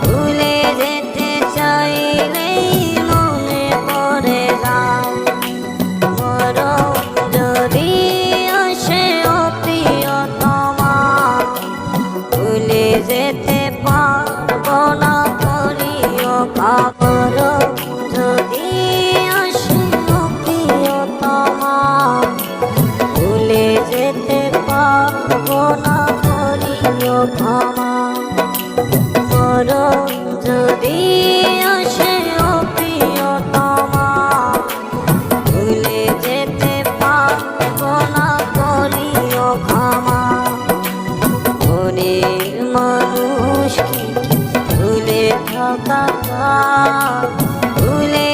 ভুলে যেতে চাইলেই মনে পড়ে যায় মরণ যদি আসে ও প্রিয়তমা, ভুলে যেতে পারবো না করিও খবর যদি আসে ও প্রিয়তমা, ভুলে যেতে পারবো না করিও ক্ষমা। মরণ যদি আসে ও প্রিয়তমা, ভুলে যেতে পারবো না করিও ক্ষমা। মনের মানুষকে ভুলে থাকা, ভুলে